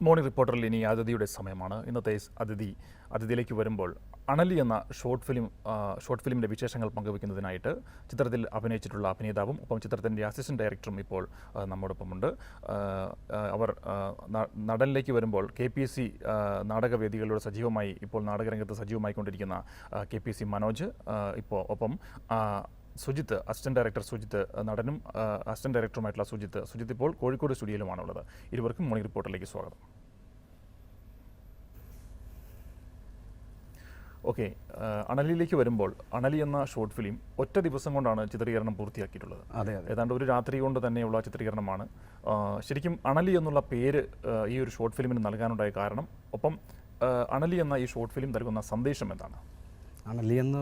Morning റിപ്പോർട്ടറിൽ ഇനി അതിഥിയുടെ സമയമാണ്. ഇന്നത്തെ അതിഥിയിലേക്ക് വരുമ്പോൾ അണലി എന്ന ഷോർട്ട് ഫിലിമിൻ്റെ വിശേഷങ്ങൾ പങ്കുവയ്ക്കുന്നതിനായിട്ട് ചിത്രത്തിൽ അഭിനയിച്ചിട്ടുള്ള അഭിനേതാവും ഒപ്പം ചിത്രത്തിൻ്റെ അസിസ്റ്റന്റ് ഡയറക്ടറും ഇപ്പോൾ നമ്മോടൊപ്പമുണ്ട്. അവർ നടനിലേക്ക് വരുമ്പോൾ KPSC നാടകവേദികളിലൂടെ സജീവമായി ഇപ്പോൾ നാടകരംഗത്ത് സജീവമായിക്കൊണ്ടിരിക്കുന്ന KPSC മനോജ്, ഇപ്പോൾ ഒപ്പം സുജിത്ത്, അസിസ്റ്റന്റ് ഡയറക്ടർ സുജിത്ത്, നടനും അസിസ്റ്റന്റ് ഡയറക്ടറുമായിട്ടുള്ള സുജിത്ത് ഇപ്പോൾ കോഴിക്കോട് സ്റ്റുഡിയോയിലുമാണുള്ളത്. ഇരുവർക്കും മോർണിംഗ് റിപ്പോർട്ടിലേക്ക് സ്വാഗതം. ഓക്കെ, അണലിയിലേക്ക് വരുമ്പോൾ അണലി എന്ന ഷോർട്ട് ഫിലിം ഒറ്റ ദിവസം കൊണ്ടാണ് ചിത്രീകരണം പൂർത്തിയാക്കിയിട്ടുള്ളത്. ഏതാണ്ട് ഒരു രാത്രി കൊണ്ട് തന്നെയുള്ള ചിത്രീകരണമാണ്. ശരിക്കും അണലി എന്നുള്ള പേര് ഈ ഒരു ഷോർട്ട് ഫിലിമിന് നൽകാനുണ്ടായ കാരണം, ഒപ്പം അണലി എന്ന ഈ ഷോർട്ട് ഫിലിം നൽകുന്ന സന്ദേശം എന്താണ്? അണലി എന്ന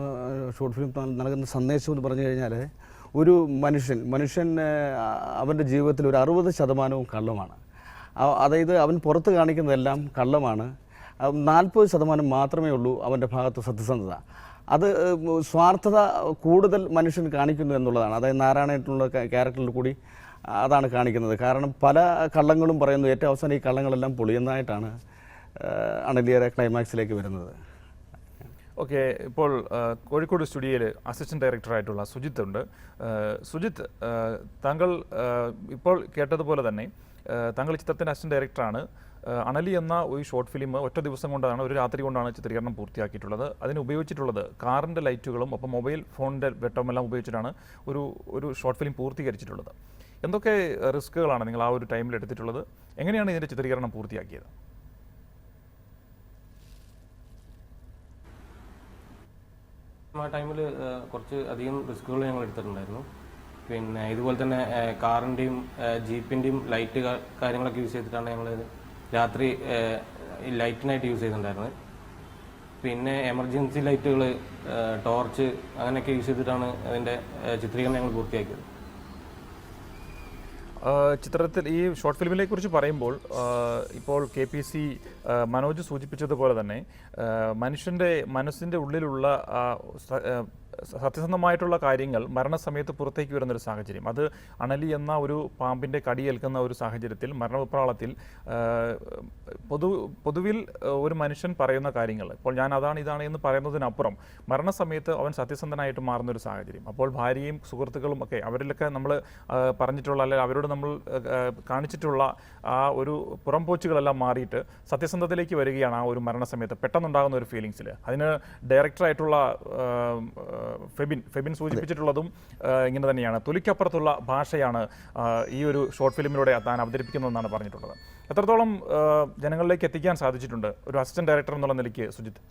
ഷോർട്ട് ഫിലിം നൽകുന്ന സന്ദേശം എന്ന് പറഞ്ഞു കഴിഞ്ഞാൽ, ഒരു മനുഷ്യൻ അവൻ്റെ ജീവിതത്തിൽ ഒരു 60% കള്ളമാണ്. അതായത് അവൻ പുറത്ത് കാണിക്കുന്നതെല്ലാം കള്ളമാണ്. 40% മാത്രമേ ഉള്ളൂ അവൻ്റെ ഭാഗത്ത് സത്യസന്ധത. അത് സ്വാർത്ഥത കൂടുതൽ മനുഷ്യൻ കാണിക്കുന്നു എന്നുള്ളതാണ്. അതായത് നാരായണനായിട്ടുള്ള ക്യാരക്ടറിൽ കൂടി അതാണ് കാണിക്കുന്നത്. കാരണം പല കള്ളങ്ങളും പറയുന്നു, ഏറ്റവും അവസാനം ഈ കള്ളങ്ങളെല്ലാം പൊളിയുന്നതായിട്ടാണ് അണലിയുടെ ക്ലൈമാക്സിലേക്ക് വരുന്നത്. ഓക്കെ, ഇപ്പോൾ കോഴിക്കോട് സ്റ്റുഡിയോയിൽ അസിസ്റ്റന്റ് ഡയറക്ടറായിട്ടുള്ള സുജിത്ത് ഉണ്ട്. സുജിത്ത്, താങ്കൾ ഇപ്പോൾ കേട്ടതുപോലെ തന്നെ താങ്കൾ ചിത്രത്തിൻ്റെ അസിസ്റ്റന്റ് ഡയറക്ടറാണ്. അണലി എന്ന ഒരു ഷോർട്ട് ഫിലിം ഒറ്റ ദിവസം കൊണ്ടാണ്, ഒരു രാത്രി കൊണ്ടാണ് ചിത്രീകരണം പൂർത്തിയാക്കിയിട്ടുള്ളത്. അതിന് ഉപയോഗിച്ചിട്ടുള്ളത് കാറിൻ്റെ ലൈറ്റുകളും ഒപ്പം മൊബൈൽ ഫോണിൻ്റെ വെട്ടമെല്ലാം ഉപയോഗിച്ചിട്ടാണ് ഒരു ഷോർട്ട് ഫിലിം പൂർത്തീകരിച്ചിട്ടുള്ളത്. എന്തൊക്കെ റിസ്ക്കുകളാണ് നിങ്ങൾ ആ ഒരു ടൈമിൽ എടുത്തിട്ടുള്ളത്? എങ്ങനെയാണ് ഇതിൻ്റെ ചിത്രീകരണം പൂർത്തിയാക്കിയത്? ആ ടൈമിൽ കുറച്ച് അധികം റിസ്കുകൾ ഞങ്ങൾ എടുത്തിട്ടുണ്ടായിരുന്നു. പിന്നെ ഇതുപോലെ തന്നെ കാറിൻ്റെയും ജീപ്പിൻ്റെയും ലൈറ്റ് കാര്യങ്ങളൊക്കെ യൂസ് ചെയ്തിട്ടാണ് ഞങ്ങൾ രാത്രി ലൈറ്റിനായിട്ട് യൂസ് ചെയ്തിട്ടുണ്ടായിരുന്നത്. പിന്നെ എമർജൻസി ലൈറ്റുകൾ, ടോർച്ച് അങ്ങനെയൊക്കെ യൂസ് ചെയ്തിട്ടാണ് അതിൻ്റെ ചിത്രീകരണം ഞങ്ങൾ പൂർത്തിയാക്കിയത്. ചിത്രത്തിൽ ഈ ഷോർട്ട് ഫിലിമിനെ കുറിച്ച് പറയുമ്പോൾ ഇപ്പോൾ KPSC മനോജ് സൂചിപ്പിച്ചതുപോലെ തന്നെ മനുഷ്യൻ്റെ മനസ്സിൻ്റെ ഉള്ളിലുള്ള സത്യസന്ധമായിട്ടുള്ള കാര്യങ്ങൾ മരണസമയത്ത് പുറത്തേക്ക് വരുന്നൊരു സാഹചര്യം, അത് അണലി എന്ന ഒരു പാമ്പിൻ്റെ കടിയേൽക്കുന്ന ഒരു സാഹചര്യത്തിൽ, മരണവിപ്രാളത്തിൽ പൊതുവിൽ ഒരു മനുഷ്യൻ പറയുന്ന കാര്യങ്ങൾ, ഇപ്പോൾ ഞാൻ അതാണ് ഇതാണ് എന്ന് പറയുന്നതിനപ്പുറം മരണസമയത്ത് അവൻ സത്യസന്ധനായിട്ട് മാറുന്നൊരു സാഹചര്യം. അപ്പോൾ ഭാര്യയും സുഹൃത്തുക്കളും ഒക്കെ അവരിലൊക്കെ നമ്മൾ പറഞ്ഞിട്ടുള്ള, അല്ലെങ്കിൽ അവരോട് നമ്മൾ കാണിച്ചിട്ടുള്ള ആ ഒരു പുറംപോച്ചുകളെല്ലാം മാറിയിട്ട് സത്യസന്ധതയിലേക്ക് വരികയാണ് ആ ഒരു മരണസമയത്ത് പെട്ടെന്നുണ്ടാകുന്ന ഒരു ഫീലിങ്സിൽ. അതിന് ഡയറക്ടറായിട്ടുള്ള ഫെബിൻ സൂചിപ്പിച്ചിട്ടുള്ളതും ഇങ്ങനെ തന്നെയാണ്. തൊലിക്കപ്പുറത്തുള്ള ഭാഷയാണ് ഈ ഒരു ഷോർട്ട് ഫിലിമിലൂടെ താൻ അവതരിപ്പിക്കുന്നതെന്നാണ് പറഞ്ഞിട്ടുള്ളത്. എത്രത്തോളം ജനങ്ങളിലേക്ക് എത്തിക്കാൻ സാധിച്ചിട്ടുണ്ട് ഒരു അസിസ്റ്റന്റ് ഡയറക്ടർ എന്നുള്ള നിലയ്ക്ക് സുജിത്ത്?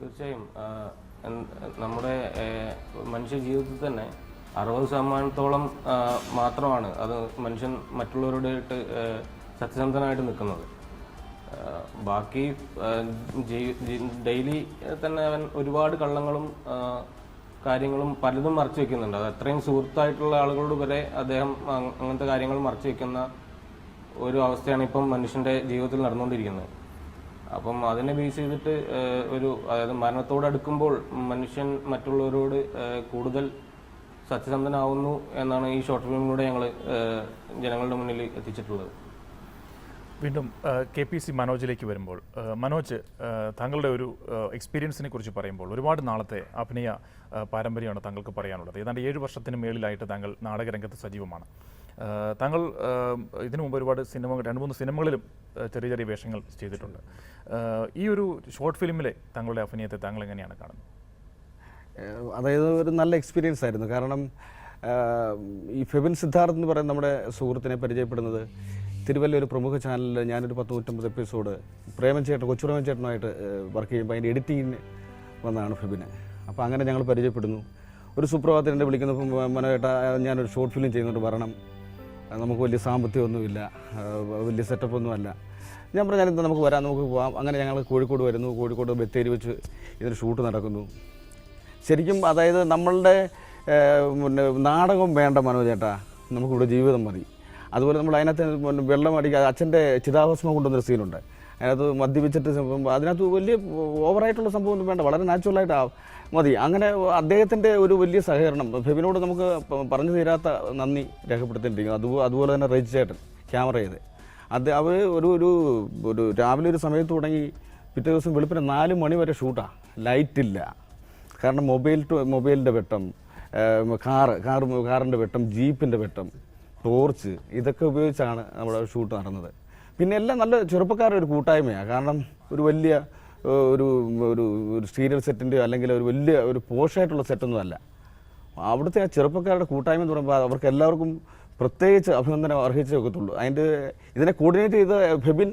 തീർച്ചയായും നമ്മുടെ മനുഷ്യ ജീവിതത്തിൽ തന്നെ 60% മാത്രമാണ് അത് മനുഷ്യൻ മറ്റുള്ളവരോടായിട്ട് സത്യസന്ധനായിട്ട് നിൽക്കുന്നത്. ബാക്കി ഡെയിലി തന്നെ അവൻ ഒരുപാട് കള്ളങ്ങളും കാര്യങ്ങളും പലതും മറച്ചു വെക്കുന്നുണ്ട്. അത് അത്രയും സുഹൃത്തായിട്ടുള്ള ആളുകളോട് വരെ അദ്ദേഹം അങ്ങനത്തെ കാര്യങ്ങൾ മറച്ചു വെക്കുന്ന ഒരു അവസ്ഥയാണ് ഇപ്പം മനുഷ്യൻ്റെ ജീവിതത്തിൽ നടന്നുകൊണ്ടിരിക്കുന്നത്. അപ്പം അതിനെ ബേസ് ചെയ്തിട്ട് അതായത് മരണത്തോടടുക്കുമ്പോൾ മനുഷ്യൻ മറ്റുള്ളവരോട് കൂടുതൽ സത്യസന്ധനാവുന്നു എന്നാണ് ഈ ഷോർട്ട് ഫിലിമിലൂടെ ഞങ്ങൾ ജനങ്ങളുടെ മുന്നിൽ എത്തിച്ചിട്ടുള്ളത്. വീണ്ടും KPSC മനോജിലേക്ക് വരുമ്പോൾ, മനോജ്, താങ്കളുടെ ഒരു എക്സ്പീരിയൻസിനെ കുറിച്ച് പറയുമ്പോൾ ഒരുപാട് നാളത്തെ അഭിനയ പാരമ്പര്യമാണ് താങ്കൾക്ക് പറയാനുള്ളത്. ഏതാണ്ട് 7 വർഷത്തിന് മേളിലായിട്ട് താങ്കൾ നാടകരംഗത്ത് സജീവമാണ്. താങ്കൾ ഇതിനു മുമ്പ് ഒരുപാട് 2-3 സിനിമകളിലും ചെറിയ ചെറിയ വേഷങ്ങൾ ചെയ്തിട്ടുണ്ട്. ഈ ഒരു ഷോർട്ട് ഫിലിമിലെ താങ്കളുടെ അഭിനയത്തെ താങ്കൾ എങ്ങനെയാണ് കാണുന്നത്? അതായത് ഒരു നല്ല എക്സ്പീരിയൻസ് ആയിരുന്നു. കാരണം ഈ ഫെബിൻ സിദ്ധാർത്ഥ് എന്ന് പറയുന്ന നമ്മുടെ സുഹൃത്തിനെ പരിചയപ്പെടുന്നത് തിരുവല്ല ഒരു പ്രമുഖ ചാനലിൽ ഞാനൊരു 150 എപ്പിസോഡ് കൊച്ചുപ്രേമൻ ചേട്ടനുമായിട്ട് വർക്ക് ചെയ്യുമ്പോൾ അതിൻ്റെ എഡിറ്റിങ്ങിന് വന്നതാണ് ഫെബിന്. അപ്പോൾ അങ്ങനെ ഞങ്ങൾ പരിചയപ്പെടുന്നു. ഒരു സുപ്രഭാതത്തിൽ എന്നെ വിളിക്കുന്നപ്പോൾ, മനോജേട്ടാ, ഞാനൊരു ഷോർട്ട് ഫിലിം ചെയ്യുന്നുണ്ട്, വരണം, നമുക്ക് വലിയ സാമ്പത്തികമൊന്നുമില്ല, വലിയ സെറ്റപ്പൊന്നുമല്ല. ഞാൻ പറഞ്ഞു, ഞാനെന്താ, നമുക്ക് വരാം, നമുക്ക് പോകാം. അങ്ങനെ ഞങ്ങൾ കോഴിക്കോട് വരുന്നു. കോഴിക്കോട് ബത്തേരി വെച്ച് ഇതിന് ഷൂട്ട് നടക്കുന്നു. ശരിക്കും അതായത് നമ്മളുടെ നാടകം വേണ്ട മനോജേട്ടാ, നമുക്കിവിടെ ജീവിതം മതി. അതുപോലെ നമ്മൾ അതിനകത്ത് വെള്ളം അടിക്കുക, അച്ഛൻ്റെ ചിതാഭസ്മം കൊണ്ടുവന്നൊരു സീനുണ്ട്. അതിനകത്ത് മദ്യപിച്ചിട്ട് അതിനകത്ത് വലിയ ഓവറായിട്ടുള്ള സംഭവം ഒന്നും വേണ്ട, വളരെ നാച്ചുറലായിട്ട് മതി. അങ്ങനെ അദ്ദേഹത്തിൻ്റെ ഒരു വലിയ സഹകരണം, ഫെബിനോട് നമുക്ക് പറഞ്ഞു തീരാത്ത നന്ദി രേഖപ്പെടുത്തേണ്ടിയിരിക്കുന്നു. അതുപോലെ തന്നെ റേജ് ചേട്ടൻ ക്യാമറ ചെയ്ത് അവർ ഒരു രാവിലെ ഒരു സമയത്ത് തുടങ്ങി പിറ്റേ ദിവസം വെളുപ്പിന് 4 മണി വരെ ഷൂട്ടാണ്. ലൈറ്റില്ല, കാരണം മൊബൈലിൻ്റെ വെട്ടം, കാറിൻ്റെ വെട്ടം, ജീപ്പിൻ്റെ വെട്ടം, ടോർച്ച്, ഇതൊക്കെ ഉപയോഗിച്ചാണ് നമ്മുടെ ഷൂട്ട് നടന്നത്. പിന്നെ എല്ലാം നല്ല ചെറുപ്പക്കാരുടെ ഒരു കൂട്ടായ്മയാണ്. കാരണം ഒരു വലിയ ഒരു സീരിയൽ സെറ്റിൻ്റെയോ അല്ലെങ്കിൽ ഒരു വലിയ ഒരു പോഷായിട്ടുള്ള സെറ്റൊന്നും അല്ല. അവിടുത്തെ ആ ചെറുപ്പക്കാരുടെ കൂട്ടായ്മ എന്ന് പറയുമ്പോൾ അവർക്ക് എല്ലാവർക്കും പ്രത്യേകിച്ച് അഭിനന്ദനം അർഹിച്ചേ ഒക്കത്തുള്ളൂ. ഇതിനെ കോർഡിനേറ്റ് ചെയ്ത ഫെബിൻ,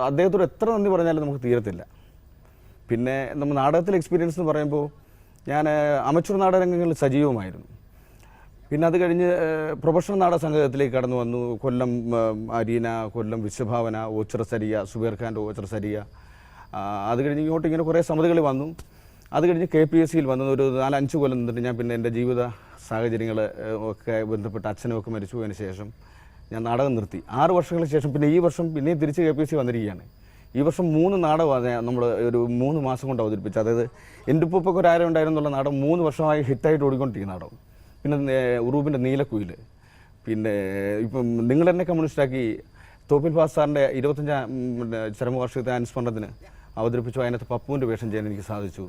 അദ്ദേഹത്തോട് എത്ര നന്ദി പറഞ്ഞാലും നമുക്ക് തീരത്തില്ല. പിന്നെ നമ്മൾ നാടകത്തിലെ എക്സ്പീരിയൻസ് എന്ന് പറയുമ്പോൾ ഞാൻ അമച്വർ നാടകരംഗങ്ങളിൽ സജീവമായിരുന്നു. പിന്നെ അത് കഴിഞ്ഞ് പ്രൊഫഷണൽ നാടക സംഘത്തിലേക്ക് കടന്നു വന്നു. കൊല്ലം അരീന, കൊല്ലം വിശ്വഭാവന, ഓച്ചിറ സരിയ, സുബൈർ ഖാൻ്റെ ഓച്ചിറ സരിയ. അത് കഴിഞ്ഞ് ഇങ്ങനെ കുറേ സമിതികൾ വന്നു. അത് കഴിഞ്ഞ് KPSCയിൽ വന്നു. ഒരു 4-5 കൊല്ലം നിന്നിട്ട് ഞാൻ പിന്നെ എൻ്റെ ജീവിത സാഹചര്യങ്ങൾ ഒക്കെ ബന്ധപ്പെട്ട് അച്ഛനുമൊക്കെ മരിച്ചു പോയതിന് ശേഷം ഞാൻ നാടകം നിർത്തി. 6 വർഷങ്ങൾക്ക് ശേഷം പിന്നെ ഈ വർഷം പിന്നെയും തിരിച്ച് KPSC വന്നിരിക്കുകയാണ്. ഈ വർഷം 3 നാടകമാണ് നമ്മൾ ഒരു 3 മാസം കൊണ്ട് അവതരിപ്പിച്ചത്. അതായത് എൻ്റെ ഉപ്പൊക്കെ ഒരു ആരം ഉണ്ടായിരുന്നുള്ള നാടകം 3 വർഷമായി ഹിറ്റായിട്ട് ഓടിക്കൊണ്ടിരിക്കുന്ന നാടകം. പിന്നെ ഉറൂബിൻ്റെ നീലക്കുയിൽ, പിന്നെ ഇപ്പം നിങ്ങളെന്നെ കമ്മ്യൂണിസ്റ്റാക്കി തോപ്പിൽ ഫാസ് സാറിൻ്റെ 25ാം ചരമവാർഷികത്തെ അനുസ്മരണത്തിന് അവതരിപ്പിച്ചു. അതിനകത്ത് പപ്പുവിൻ്റെ വേഷം ചെയ്യാൻ എനിക്ക് സാധിച്ചു.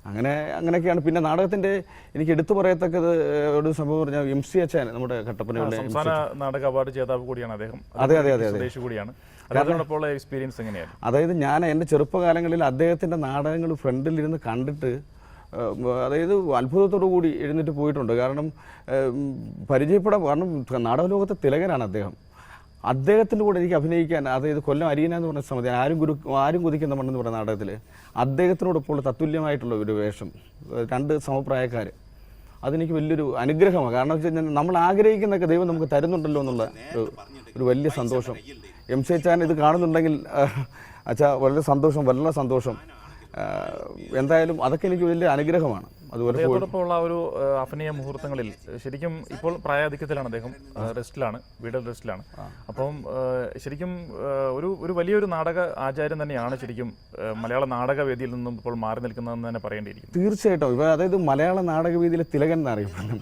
അങ്ങനെയൊക്കെയാണ്. പിന്നെ നാടകത്തിൻ്റെ എനിക്ക് എടുത്തു പറയത്തക്കത് ഒരു സംഭവം പറഞ്ഞാൽ MC അച്ഛൻ, നമ്മുടെ കട്ടപ്പനയുടെ സംസ്ഥാന നാടക അവാർഡ് ജേതാവ് കൂടിയാണ് അദ്ദേഹം. അതെ കൂടിയാണ്. എക്സ്പീരിയൻസ് എങ്ങനെയാണ്? അതായത് ഞാൻ എൻ്റെ ചെറുപ്പകാലങ്ങളിൽ അദ്ദേഹത്തിൻ്റെ നാടകങ്ങൾ ഫ്രണ്ടിലിരുന്ന് കണ്ടിട്ട് അതായത് അത്ഭുതത്തോടു കൂടി എഴുന്നേറ്റ് പോയിട്ടുണ്ട്. കാരണം കാരണം നാടകലോകത്തെ തിലകനാണ് അദ്ദേഹം. അദ്ദേഹത്തിൻ്റെ കൂടെ എനിക്ക് അഭിനയിക്കാൻ, അതായത് കൊല്ലം അരീന എന്ന് പറഞ്ഞ സമിതി, ആരും കുതിക്കുന്ന മണ്ണെന്ന് പറയുന്ന നാടകത്തിൽ അദ്ദേഹത്തിനോടൊപ്പോൾ തത്തുല്യമായിട്ടുള്ള ഒരു വേഷം, 2 സമപ്രായക്കാർ, അതെനിക്ക് വലിയൊരു അനുഗ്രഹമാണ്. കാരണം വെച്ച് കഴിഞ്ഞാൽ നമ്മൾ ആഗ്രഹിക്കുന്നതൊക്കെ ദൈവം നമുക്ക് തരുന്നുണ്ടല്ലോ എന്നുള്ള ഒരു വലിയ സന്തോഷം. MC അച്ഛൻ ഇത് കാണുന്നുണ്ടെങ്കിൽ അച്ഛാ വളരെ സന്തോഷം. എന്തായാലും അതൊക്കെ എനിക്ക് വലിയ അനുഗ്രഹമാണ്. അതുപോലെ അദ്ദേഹത്തോടൊപ്പമുള്ള ഒരു അഭിനയ മുഹൂർത്തങ്ങളിൽ ശരിക്കും ഇപ്പോൾ പ്രായാധിക്യത്തിലാണ് അദ്ദേഹം, വീട് റെസ്റ്റിലാണ്. അപ്പം ശരിക്കും ഒരു വലിയൊരു നാടക ആചാര്യൻ തന്നെയാണ് ശരിക്കും മലയാള നാടകവേദിയിൽ നിന്നും ഇപ്പോൾ മാറി നിൽക്കുന്നതെന്ന് തന്നെ പറയേണ്ടിയിരിക്കും. തീർച്ചയായിട്ടും. ഇപ്പോൾ അതായത് മലയാള നാടകവേദിയിലെ തിലകൻ എന്നറിയപ്പെടുന്നു.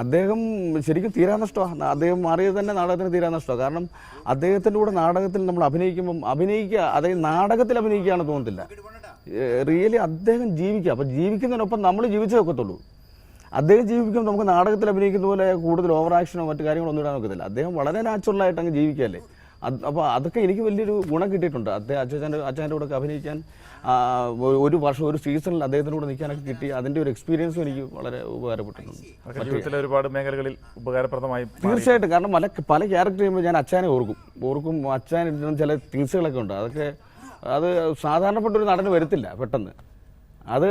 അദ്ദേഹം ശരിക്കും തീരാനഷ്ടമാണ്. അദ്ദേഹം മാറിയത് തന്നെ നാടകത്തിന് തീരാനഷ്ടമാണ്. കാരണം അദ്ദേഹത്തിൻ്റെ കൂടെ നാടകത്തിൽ നമ്മൾ അതായത് നാടകത്തിൽ അഭിനയിക്കുകയാണെന്ന് തോന്നത്തില്ല. റിയലി അദ്ദേഹം ജീവിക്കുക. അപ്പോൾ ജീവിക്കുന്നതിനൊപ്പം നമ്മൾ ജീവിച്ചേ ഒക്കത്തുള്ളൂ. അദ്ദേഹം ജീവിക്കുമ്പോൾ നമുക്ക് നാടകത്തിൽ അഭിനയിക്കുന്ന പോലെ കൂടുതൽ ഓവർ ആക്ഷനോ മറ്റു കാര്യങ്ങളോ ഒന്നും ഇടാൻ ഒക്കത്തില്ല. അദ്ദേഹം വളരെ നാച്ചുറലായിട്ട് അങ്ങ് ജീവിക്കുകയല്ലേ. അപ്പോൾ അതൊക്കെ എനിക്ക് വലിയൊരു ഗുണം കിട്ടിയിട്ടുണ്ട്. അച്ഛൻ്റെ കൂടെ അഭിനയിക്കാൻ ഒരു വർഷം ഒരു സീസണിൽ അദ്ദേഹത്തിൻ്റെ കൂടെ നിൽക്കാനൊക്കെ കിട്ടി. അതിൻ്റെ ഒരു എക്സ്പീരിയൻസും എനിക്ക് വളരെ ഉപകാരപ്പെട്ടിട്ടുണ്ട്. ജീവിതത്തിലെ ഒരുപാട് മേഖലകളിൽ ഉപകാരപ്രദമായി തീർച്ചയായിട്ടും. കാരണം പല ക്യാരക്ടർ ചെയ്യുമ്പോൾ ഞാൻ അച്ഛനെ ഓർക്കും. അച്ഛൻ ഇടുന്ന ചില തിങ്സുകളൊക്കെ ഉണ്ട്. അത് സാധാരണപ്പെട്ടൊരു നടന് വരത്തില്ല പെട്ടെന്ന്. അത്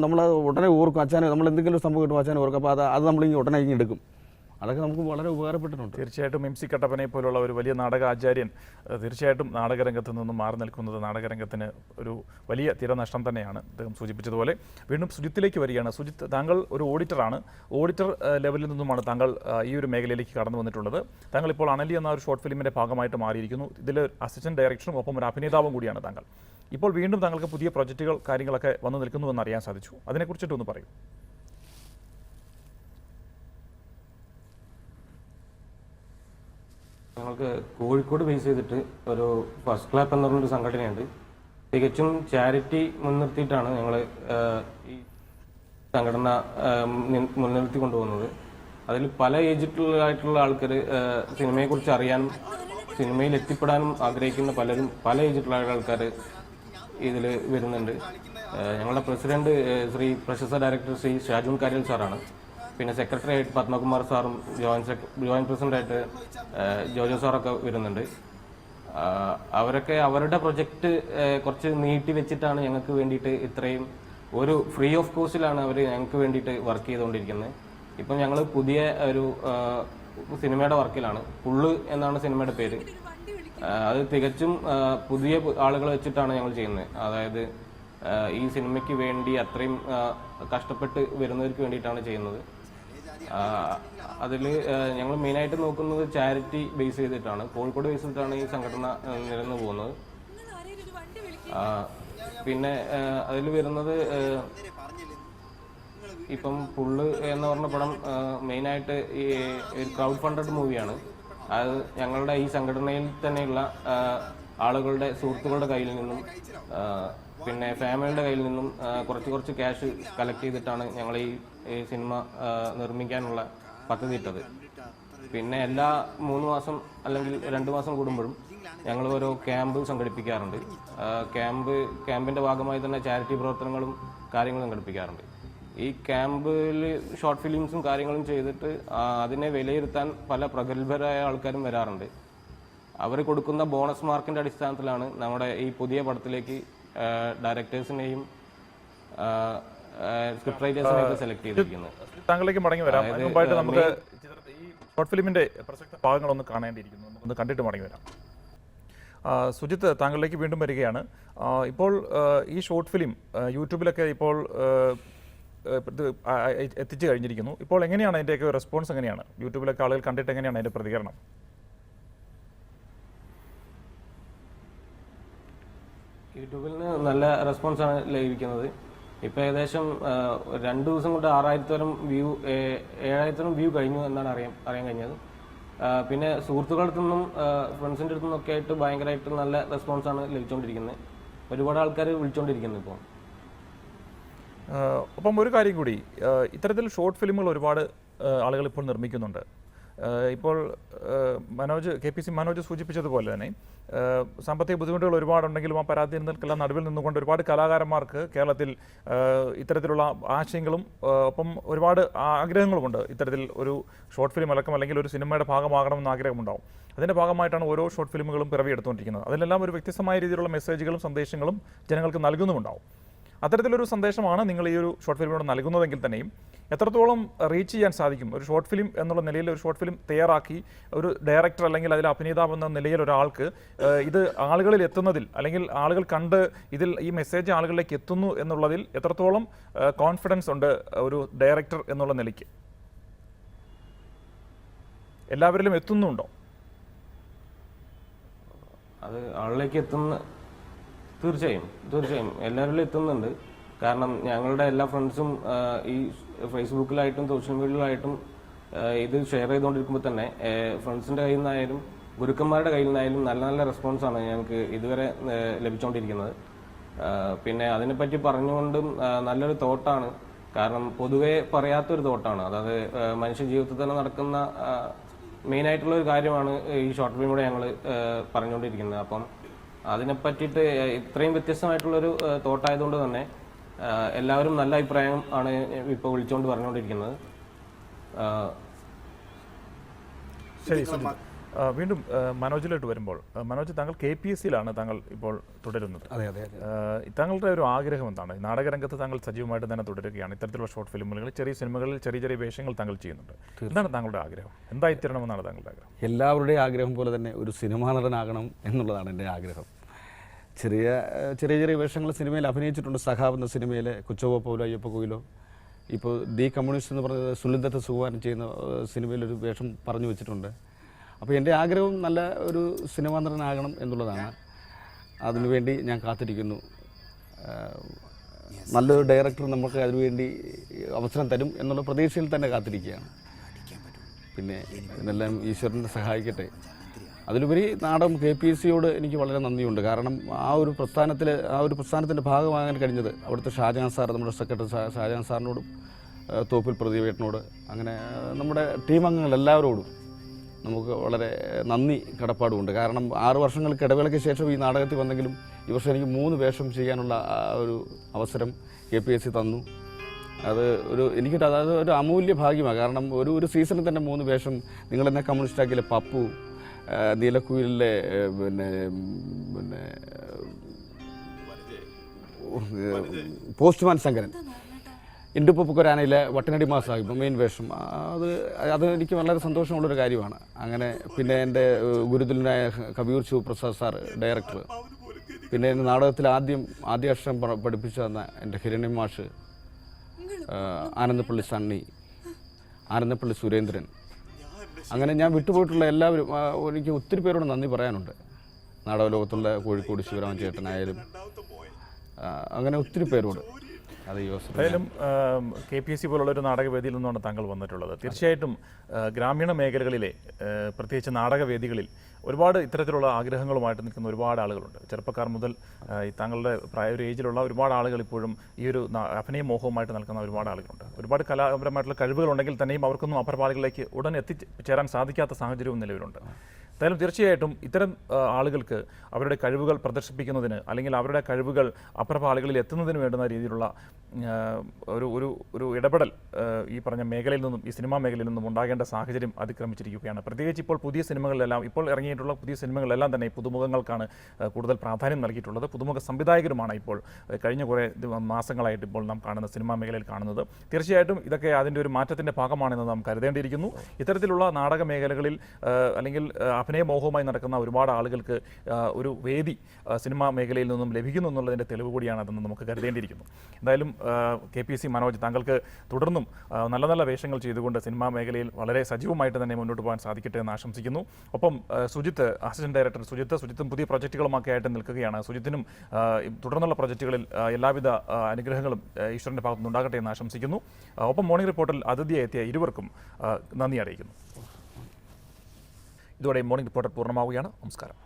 നമ്മൾ ഉടനെ ഓർക്കും. അച്ഛനെ നമ്മൾ എന്തെങ്കിലും സംഭവം കിട്ടും അച്ഛനെ ഓർക്കും. അപ്പോൾ അത് നമ്മളിങ്ങനെ ഉടനെ എടുക്കും. അതൊക്കെ നമുക്ക് വളരെ ഉപകാരപ്പെട്ടിട്ടുണ്ട്. തീർച്ചയായിട്ടും MC കട്ടപ്പനയെ പോലുള്ള ഒരു വലിയ നാടക ആചാര്യൻ തീർച്ചയായിട്ടും നാടകരംഗത്ത് നിന്നും മാറി നിൽക്കുന്നത് നാടകരംഗത്തിന് ഒരു വലിയ തിരനഷ്ടം തന്നെയാണ്. അദ്ദേഹം സൂചിപ്പിച്ചതുപോലെ വീണ്ടും സുജിത്തിലേക്ക് വരികയാണ്. സുജിത്ത്, താങ്കൾ ഒരു ഓഡിറ്ററാണ്. ഓഡിറ്റർ ലെവലിൽ നിന്നുമാണ് താങ്കൾ ഈ ഒരു മേഖലയിലേക്ക് കടന്നു വന്നിട്ടുള്ളത്. താങ്കൾ ഇപ്പോൾ അണലി എന്ന ഒരു ഷോർട്ട് ഫിലിമിൻ്റെ ഭാഗമായിട്ട് മാറിയിരിക്കുന്നു. ഇതിൽ അസിസ്റ്റന്റ് ഡയറക്ടറും ഒപ്പം ഒരു അഭിനേതാവും കൂടിയാണ് താങ്കൾ. ഇപ്പോൾ വീണ്ടും താങ്കൾക്ക് പുതിയ പ്രൊജക്റ്റുകൾ കാര്യങ്ങളൊക്കെ വന്നു നിൽക്കുന്നുവെന്ന് അറിയാൻ സാധിച്ചു. അതിനെക്കുറിച്ചിട്ടൊന്ന് പറയൂ. ഞങ്ങൾക്ക് കോഴിക്കോട് ബേസ് ചെയ്തിട്ട് ഒരു ഫസ്റ്റ് ക്ലാപ്പ് എന്ന് പറഞ്ഞൊരു സംഘടനയുണ്ട്. തികച്ചും ചാരിറ്റി മുൻനിർത്തിയിട്ടാണ് ഞങ്ങൾ ഈ സംഘടന മുൻനിർത്തി കൊണ്ടുപോകുന്നത്. അതിൽ പല ഏജിലായിട്ടുള്ള ആൾക്കാർ സിനിമയെക്കുറിച്ച് അറിയാനും സിനിമയിൽ എത്തിപ്പെടാനും ആഗ്രഹിക്കുന്ന പല ഏജിലുള്ള ആൾക്കാർ ഇതിൽ വരുന്നുണ്ട്. ഞങ്ങളുടെ പ്രസിഡന്റ് ശ്രീ പ്രശസ്ത ഡയറക്ടർ ശ്രീ ഷാജുൻ കാര്യൽ സാറാണ്. പിന്നെ സെക്രട്ടറി ആയിട്ട് പത്മകുമാർ സാറും ജോയിന്റ് പ്രസിഡന്റായിട്ട് ജോജോ സാറൊക്കെ വരുന്നുണ്ട്. അവരൊക്കെ അവരുടെ പ്രൊജക്റ്റ് കുറച്ച് നീട്ടി വെച്ചിട്ടാണ് ഞങ്ങൾക്ക് വേണ്ടിയിട്ട് ഇത്രയും ഒരു ഫ്രീ ഓഫ് കോസ്റ്റിലാണ് അവർ ഞങ്ങൾക്ക് വേണ്ടിയിട്ട് വർക്ക് ചെയ്തുകൊണ്ടിരിക്കുന്നത്. ഇപ്പം ഞങ്ങൾ പുതിയ ഒരു സിനിമയുടെ വർക്കിലാണ്. പുള്ള് എന്നാണ് സിനിമയുടെ പേര്. അത് തികച്ചും പുതിയ ആളുകൾ വെച്ചിട്ടാണ് ഞങ്ങൾ ചെയ്യുന്നത്. അതായത് ഈ സിനിമയ്ക്ക് വേണ്ടി അത്രയും കഷ്ടപ്പെട്ട് വരുന്നവർക്ക് വേണ്ടിയിട്ടാണ് ചെയ്യുന്നത്. അതിൽ ഞങ്ങൾ മെയിനായിട്ട് നോക്കുന്നത് ചാരിറ്റി ബേസ് ചെയ്തിട്ടാണ്, കോഴിക്കോട് ബേസ് ചെയ്തിട്ടാണ് ഈ സംഘടന നിലനിന്ന് പോകുന്നത്. പിന്നെ അതിൽ വരുന്നത് ഇപ്പം പുള്ള് എന്ന് പറഞ്ഞ പടം മെയിനായിട്ട് ഈ ക്രൗഡ് ഫണ്ടഡ് മൂവിയാണ്. അത് ഞങ്ങളുടെ ഈ സംഘടനയിൽ തന്നെയുള്ള ആളുകളുടെ സുഹൃത്തുക്കളുടെ കയ്യിൽ നിന്നും പിന്നെ ഫാമിലിയുടെ കയ്യിൽ നിന്നും കുറച്ച് ക്യാഷ് കളക്ട് ചെയ്തിട്ടാണ് ഞങ്ങൾ ഈ സിനിമ നിർമ്മിക്കാനുള്ള പദ്ധതി ഇട്ടത്. പിന്നെ എല്ലാ 3 മാസം അല്ലെങ്കിൽ 2 മാസം കൂടുമ്പോഴും ഞങ്ങൾ ഓരോ ക്യാമ്പ് സംഘടിപ്പിക്കാറുണ്ട്. ക്യാമ്പിൻ്റെ ഭാഗമായി തന്നെ ചാരിറ്റി പ്രവർത്തനങ്ങളും കാര്യങ്ങളും സംഘടിപ്പിക്കാറുണ്ട്. ഈ ക്യാമ്പിൽ ഷോർട്ട് ഫിലിംസും കാര്യങ്ങളും ചെയ്തിട്ട് അതിനെ വിലയിരുത്താൻ പല പ്രഗത്ഭരായ ആൾക്കാരും വരാറുണ്ട്. അവർ കൊടുക്കുന്ന ബോണസ് മാർക്കിൻ്റെ അടിസ്ഥാനത്തിലാണ് നമ്മുടെ ഈ പുതിയ പടത്തിലേക്ക് ഡയറക്ടേഴ്സിനെയും സ്ക്രിപ്റ്റ് റൈറ്റേഴ്സിനെയൊക്കെ സെലക്ട് ചെയ്തിരിക്കുന്നത്. താങ്കളിലേക്ക് മടങ്ങി വരാം. മുമ്പായിട്ട് നമുക്ക് ഈ ഷോർട്ട് ഫിലിമിൻ്റെ പ്രസക്ത ഭാഗങ്ങളൊന്ന് കാണേണ്ടിയിരിക്കുന്നു, നമുക്കൊന്ന് കണ്ടിട്ട് മടങ്ങി വരാം. സുജിത്ത്, താങ്കളിലേക്ക് വീണ്ടും വരികയാണ്. ഇപ്പോൾ ഈ ഷോർട്ട് ഫിലിം യൂട്യൂബിലൊക്കെ ഇപ്പോൾ എത്തിച്ചു കഴിഞ്ഞിരിക്കുന്നു. ഇപ്പോൾ എങ്ങനെയാണ് അതിൻ്റെയൊക്കെ റെസ്പോൺസ് എങ്ങനെയാണ്? യൂട്യൂബിലൊക്കെ ആളുകൾ കണ്ടിട്ട് എങ്ങനെയാണ് അതിൻ്റെ പ്രതികരണം? യൂട്യൂബിൽ നിന്ന് നല്ല റെസ്പോൺസാണ് ലഭിക്കുന്നത്. ഇപ്പോൾ ഏകദേശം 2 ദിവസം കൊണ്ട് 7,000 വ്യൂ കഴിഞ്ഞു എന്നാണ് അറിയാൻ കഴിഞ്ഞത്. പിന്നെ സുഹൃത്തുക്കളുടെ അടുത്തുനിന്നും ഫ്രണ്ട്സിൻ്റെ അടുത്തു നിന്നൊക്കെ ആയിട്ട് ഭയങ്കരമായിട്ട് നല്ല റെസ്പോൺസാണ് ലഭിച്ചുകൊണ്ടിരിക്കുന്നത്. ഒരുപാട് ആൾക്കാർ വിളിച്ചുകൊണ്ടിരിക്കുന്നത് ഇപ്പോൾ. ഒപ്പം ഒരു കാര്യം കൂടി, ഇത്തരത്തിൽ ഷോർട്ട് ഫിലിമുകൾ ഒരുപാട് ആളുകൾ ഇപ്പോൾ നിർമ്മിക്കുന്നുണ്ട്. ഇപ്പോൾ KPC മനോജ് സൂചിപ്പിച്ചതുപോലെ തന്നെ സാമ്പത്തിക ബുദ്ധിമുട്ടുകൾ ഒരുപാടുണ്ടെങ്കിലും ആ പരാധീനതകൾക്കെല്ലാം നടുവിൽ നിന്നുകൊണ്ട് ഒരുപാട് കലാകാരന്മാർക്ക് കേരളത്തിൽ ഇത്തരത്തിലുള്ള ആശയങ്ങളും ഒപ്പം ഒരുപാട് ആഗ്രഹങ്ങളുമുണ്ട്. ഇത്തരത്തിൽ ഒരു ഷോർട്ട് ഫിലിം അടക്കം അല്ലെങ്കിൽ ഒരു സിനിമയുടെ ഭാഗമാകണമെന്ന് ആഗ്രഹമുണ്ടാവും. അതിൻ്റെ ഭാഗമായിട്ടാണ് ഓരോ ഷോർട്ട് ഫിലിമുകളും പിറവിയെടുത്തുകൊണ്ടിരിക്കുന്നത്. അതിലെല്ലാം ഒരു വ്യത്യസ്തമായ രീതിയിലുള്ള മെസ്സേജുകളും സന്ദേശങ്ങളും ജനങ്ങൾക്ക് നൽകുന്നുമുണ്ടാവും. അത്തരത്തിലൊരു സന്ദേശമാണ് നിങ്ങൾ ഈ ഒരു ഷോർട്ട് ഫിലിമിനോട് നൽകുന്നതെങ്കിൽ തന്നെയും എത്രത്തോളം റീച്ച് ചെയ്യാൻ സാധിക്കും? ഒരു ഷോർട്ട് ഫിലിം എന്നുള്ള നിലയിൽ ഒരു ഷോർട്ട് ഫിലിം തയ്യാറാക്കി ഒരു ഡയറക്ടർ അല്ലെങ്കിൽ അതിൽ അഭിനേതാവ് എന്ന നിലയിൽ ഒരാൾക്ക് ഇത് ആളുകളിൽ എത്തുന്നതിൽ അല്ലെങ്കിൽ ആളുകൾ കണ്ട് ഇതിൽ ഈ മെസ്സേജ് ആളുകളിലേക്ക് എത്തുന്നു എന്നുള്ളതിൽ എത്രത്തോളം കോൺഫിഡൻസ് ഉണ്ട് ഒരു ഡയറക്ടർ എന്നുള്ള നിലയ്ക്ക്? എല്ലാവരിലും എത്തുന്നുണ്ടോ? അത് ആളിലേക്ക് തീർച്ചയായും എല്ലാവരിലും എത്തുന്നുണ്ട്. കാരണം ഞങ്ങളുടെ എല്ലാ ഫ്രണ്ട്സും ഈ ഫേസ്ബുക്കിലായിട്ടും സോഷ്യൽ മീഡിയയിലായിട്ടും ഇത് ഷെയർ ചെയ്തുകൊണ്ടിരിക്കുമ്പോൾ തന്നെ ഫ്രണ്ട്സിൻ്റെ കയ്യിൽ നിന്നായാലും ഗുരുക്കന്മാരുടെ കയ്യിൽ നിന്നായാലും നല്ല നല്ല റെസ്പോൺസാണ് ഞങ്ങൾക്ക് ഇതുവരെ ലഭിച്ചുകൊണ്ടിരിക്കുന്നത്. പിന്നെ അതിനെപ്പറ്റി പറഞ്ഞുകൊണ്ടും നല്ലൊരു തോട്ടാണ്. കാരണം പൊതുവെ പറയാത്തൊരു തോട്ടാണ്. അതായത് മനുഷ്യ ജീവിതത്തിൽ തന്നെ നടക്കുന്ന മെയിനായിട്ടുള്ള ഒരു കാര്യമാണ് ഈ ഷോർട്ട് ഫിലിമിലൂടെ ഞങ്ങൾ പറഞ്ഞുകൊണ്ടിരിക്കുന്നത്. അപ്പം അതിനെ പറ്റിയിട്ട് ഇത്രയും വ്യത്യസ്തമായിട്ടുള്ളൊരു തോട്ടായതുകൊണ്ട് തന്നെ എല്ലാവരും നല്ല അഭിപ്രായം ആണ് ഇപ്പോൾ വിളിച്ചുകൊണ്ട് പറഞ്ഞുകൊണ്ടിരിക്കുന്നത്. ശരി, വീണ്ടും മനോജിലോട്ട് വരുമ്പോൾ, മനോജ്, താങ്കൾ KPSCയിലാണ് താങ്കൾ ഇപ്പോൾ തുടരുന്നത്. അതെ അതെ. താങ്കളുടെ ഒരു ആഗ്രഹം എന്താണ്? നാടകരംഗത്ത് താങ്കൾ സജീവമായിട്ട് തന്നെ തുടരുകയാണ്. ഇത്തരത്തിലുള്ള ഷോർട്ട് ഫിലിമുകൾ, ചെറിയ സിനിമകളിൽ ചെറിയ വേഷങ്ങൾ താങ്കൾ ചെയ്യുന്നുണ്ട്. എന്താണ് താങ്കളുടെ ആഗ്രഹം? എന്തായിത്തീരണമെന്നാണ് താങ്കളുടെ ആഗ്രഹം? എല്ലാവരുടെയും ആഗ്രഹം പോലെ തന്നെ ഒരു സിനിമാ നടനാകണം എന്നുള്ളതാണ് എൻ്റെ ആഗ്രഹം. ചെറിയ വേഷങ്ങൾ സിനിമയിൽ അഭിനയിച്ചിട്ടുണ്ട്. സഖാവ് എന്ന സിനിമയിലെ കൊച്ചോവോ പൗലോ അയ്യപ്പ കോയിലോ, ഇപ്പോൾ ദി കമ്മ്യൂണിസ്റ്റ് എന്ന് പറഞ്ഞത് സുനിൽദത്ത് സുകുമാരൻ ചെയ്യുന്ന സിനിമയിലൊരു വേഷം പറഞ്ഞു വെച്ചിട്ടുണ്ട്. അപ്പോൾ എൻ്റെ ആഗ്രഹം നല്ല ഒരു സിനിമാ നടനാകണം എന്നുള്ളതാണ്. അതിനുവേണ്ടി ഞാൻ കാത്തിരിക്കുന്നു. നല്ലൊരു ഡയറക്ടർ നമുക്ക് അതിനുവേണ്ടി അവസരം തരും എന്നുള്ള പ്രതീക്ഷയിൽ തന്നെ കാത്തിരിക്കുകയാണ്. പിന്നെ ഇതിനെല്ലാം ഈശ്വരനെ സഹായിക്കട്ടെ. അതിലുപരി നാടകം KPSCയോട് എനിക്ക് വളരെ നന്ദിയുണ്ട്. കാരണം ആ ഒരു പ്രസ്ഥാനത്തിൻ്റെ ഭാഗമാകാൻ കഴിഞ്ഞത് അവിടുത്തെ ഷാജഹാൻ സാർ, നമ്മുടെ സെക്രട്ടറി ഷാജഹാൻ സാറിനോടും തോപ്പിൽ പ്രദീപേട്ടനോട്, അങ്ങനെ നമ്മുടെ ടീം അംഗങ്ങൾ എല്ലാവരോടും നമുക്ക് വളരെ നന്ദി കടപ്പാടുമുണ്ട്. കാരണം 6 വർഷങ്ങൾക്ക് ഇടവേളയ്ക്ക് ശേഷം ഈ നാടകത്തിൽ വന്നെങ്കിലും ഈ വർഷം എനിക്ക് 3 വേഷം ചെയ്യാനുള്ള ഒരു അവസരം KPSC തന്നു. അത് അതായത് ഒരു അമൂല്യ ഭാഗ്യമാണ്. കാരണം ഒരു സീസണിൽ തന്നെ 3 വേഷം. നിങ്ങളെന്നെ കമ്മ്യൂണിസ്റ്റാക്കിയിലെ പപ്പു, നീലക്കുയിലെ പിന്നെ പോസ്റ്റ്മാൻ ശങ്കരൻ, ഇൻഡുപ്പുക്കൊരാനയിലെ വട്ടനടി മാസാഹിബ് മെയിൻ വേഷം. അത് എനിക്ക് വളരെ സന്തോഷമുള്ളൊരു കാര്യമാണ്. അങ്ങനെ പിന്നെ എൻ്റെ ഗുരുതുലനായ കബീർ ശിവപ്രസാദ് സാർ ഡയറക്ടർ, പിന്നെ എൻ്റെ നാടകത്തിൽ ആദ്യാക്ഷരം പഠിപ്പിച്ചു തന്ന എൻ്റെ ഹിരണ്യ മാഷ്, ആനന്ദപ്പള്ളി സണ്ണി, ആനന്ദപ്പള്ളി സുരേന്ദ്രൻ, അങ്ങനെ ഞാൻ വിട്ടുപോയിട്ടുള്ള എല്ലാവരും, എനിക്ക് ഒത്തിരി പേരോട് നന്ദി പറയാനുണ്ട്. നാടകലോകത്തുള്ള കോഴിക്കോട് ശിവരാമൻ ചേട്ടനായാലും അങ്ങനെ ഒത്തിരി പേരോട്. അത് ഈ അവസരം എന്തായാലും KPSC പോലുള്ളൊരു നാടകവേദിയിൽ നിന്നാണ് താങ്കൾ വന്നിട്ടുള്ളത്. തീർച്ചയായിട്ടും ഗ്രാമീണ മേഖലകളിലെ പ്രത്യേകിച്ച് നാടകവേദികളിൽ ഒരുപാട് ഇത്തരത്തിലുള്ള ആഗ്രഹങ്ങളുമായിട്ട് നിൽക്കുന്ന ഒരുപാട് ആളുകളുണ്ട്. ചെറുപ്പക്കാർ മുതൽ താങ്കളുടെ ഒരു ഏജിലുള്ള ഒരുപാട് ആളുകൾ ഇപ്പോഴും ഈ ഒരു അഭിനയ മോഹവുമായിട്ട് നിൽക്കുന്ന ഒരുപാട് ആളുകളുണ്ട്. ഒരുപാട് കലാപരമായിട്ടുള്ള കഴിവുകളുണ്ടെങ്കിൽ തന്നെയും അവർക്കൊന്നും അപ്പുറപാളികളിലേക്ക് ഉടൻ എത്തിച്ചേരാൻ സാധിക്കാത്ത സാഹചര്യവും നിലവിലുണ്ട്. എന്തായാലും തീർച്ചയായിട്ടും ഇത്തരം ആളുകൾക്ക് അവരുടെ കഴിവുകൾ പ്രദർശിപ്പിക്കുന്നതിന് അല്ലെങ്കിൽ അവരുടെ കഴിവുകൾ അപ്പുറപാളികളിൽ എത്തുന്നതിന് വേണ്ടുന്ന രീതിയിലുള്ള ഒരു ഇടപെടൽ ഈ പറഞ്ഞ മേഖലയിൽ നിന്നും, ഈ സിനിമാ മേഖലയിൽ നിന്നും ഉണ്ടാകേണ്ട സാഹചര്യം അതിക്രമിച്ചിരിക്കുകയാണ്. പ്രത്യേകിച്ച് ഇപ്പോൾ പുതിയ സിനിമകളിലെല്ലാം, ഇപ്പോൾ ഇറങ്ങിയിട്ടുള്ള പുതിയ സിനിമകളിലെല്ലാം തന്നെ പുതുമുഖങ്ങൾക്കാണ് കൂടുതൽ പ്രാധാന്യം നൽകിയിട്ടുള്ളത്. പുതുമുഖ സംവിധായകരുമാണ് ഇപ്പോൾ കഴിഞ്ഞ കുറേ മാസങ്ങളായിട്ട് ഇപ്പോൾ നാം കാണുന്ന സിനിമാ മേഖലയിൽ കാണുന്നത്. തീർച്ചയായിട്ടും ഇതൊക്കെ അതിൻ്റെ ഒരു മാറ്റത്തിൻ്റെ ഭാഗമാണെന്ന് നാം കരുതേണ്ടിയിരിക്കുന്നു. ഇത്തരത്തിലുള്ള നാടക മേഖലകളിൽ അല്ലെങ്കിൽ അഭിനയമോഹവുമായി നടക്കുന്ന ഒരുപാട് ആളുകൾക്ക് ഒരു വേദി സിനിമാ മേഖലയിൽ നിന്നും ലഭിക്കുന്നു എന്നുള്ളതിൻ്റെ തെളിവ് കൂടിയാണ് അതെന്ന് നമുക്ക് കരുതേണ്ടിയിരിക്കുന്നു. എന്തായാലും KPSC മനോജ്, താങ്കൾക്ക് തുടർന്നും നല്ല നല്ല വേഷങ്ങൾ ചെയ്തുകൊണ്ട് സിനിമാ മേഖലയിൽ വളരെ സജീവമായിട്ട് തന്നെ മുന്നോട്ട് പോകാൻ സാധിക്കട്ടെ എന്ന് ആശംസിക്കുന്നു. ഒപ്പം സുജിത്ത്, അസിസ്റ്റന്റ് ഡയറക്ടർ സുജിത്തും പുതിയ പ്രൊജക്റ്റുകളുമൊക്കെ ആയിട്ട് നിൽക്കുകയാണ്. സുജിത്തിനും തുടർന്നുള്ള പ്രൊജക്റ്റുകളിൽ എല്ലാവിധ അനുഗ്രഹങ്ങളും ഈശ്വരൻ്റെ ഭാഗത്തുനിന്ന് ഉണ്ടാകട്ടെ എന്ന് ആശംസിക്കുന്നു. ഒപ്പം മോർണിംഗ് റിപ്പോർട്ടിൽ അതിഥിയായി എത്തിയ ഇരുവർക്കും നന്ദി അറിയിക്കുന്നു. ഇതോടെ മോർണിംഗ് റിപ്പോർട്ടർ പൂർണ്ണമാവുകയാണ്. നമസ്കാരം.